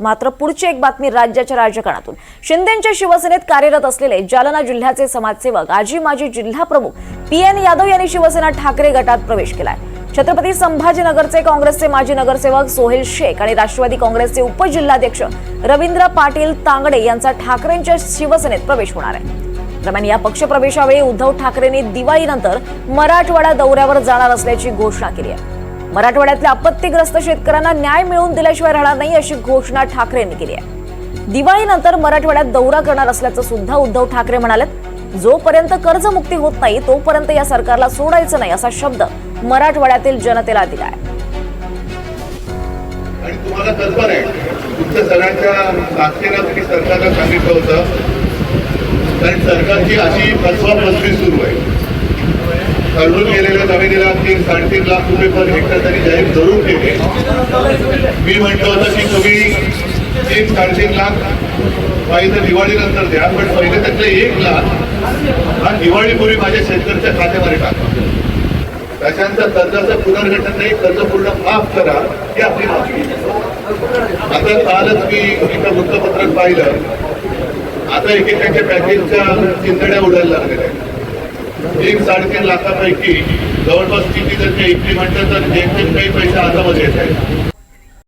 मात्र पुढची एक बातमी राज्याच्या राजकारणातून। शिंदेंच्या शिवसेनेत कार्यरत असलेले जालना जिल्ह्याचे समाजसेवक आजी माजी जिल्हा प्रमुख PN यादव यांनी शिवसेना ठाकरे गटात प्रवेश केलाय। छत्रपती संभाजीनगरचे काँग्रेसचे माजी नगरसेवक सोहेल शेख आणि राष्ट्रवादी काँग्रेसचे उपजिल्हाध्यक्ष रवींद्र पाटील तांगडे यांचा ठाकरेंच्या शिवसेनेत प्रवेश होणार आहे। दरम्यान या पक्षप्रवेशावेळी उद्धव ठाकरेंनी दिवाळीनंतर मराठवाडा दौऱ्यावर जाणार असल्याची घोषणा केली आहे। मराठवाड्यातल्या आपत्तीग्रस्त शेतकऱ्यांना न्याय मिळवून दिल्याशिवाय राहणार नाही अशी घोषणा ठाकरेंनी केली आहे। दिवाळीनंतर मराठवाड्यात दौरा करणार असल्याचं सुद्धा उद्धव ठाकरे म्हणाले। जोपर्यंत कर्जमुक्ती होत नाही तोपर्यंत या सरकारला सोडायचं नाही असा शब्द मराठवाड्यातील जनतेला दिला आहे। आणि तुम्हाला कल्पना आहे तुमच्या सगळ्यांच्या ताकदीने तुम्ही सरकारला सांगितलं होतं, कारण सरकारची अशी फसवाफसवी सुरू आहे। ठरवून गेलेल्या जमिनीला 3-3.5 लाख रुपये पर हेक्टर तरी जाहीर जरूर केले। मी म्हटलं होतं की तुम्ही 3-3.5 लाख पाहिजे दिवाळीनंतर द्या, पण पहिले त्यातले 1 लाख हा दिवाळीपूर्वी माझ्या शेतकऱ्याच्या खात्यामध्ये टाका। त्याच्यानंतर कर्जाचं पुनर्गठन नाही, कर्ज पूर्ण माफ करा ही आपली मागणी। आता कालच मी एका वृत्तपत्रात पाहिलं, आता एकेकांच्या पॅकेजच्या चिंतड्या उडायला लागलेल्या आहेत। 3-3.5 लाखापैकी जवळपास किती जर काही इम्प्लिमेंट तर जे काही पैसे हातामध्ये येत आहेत।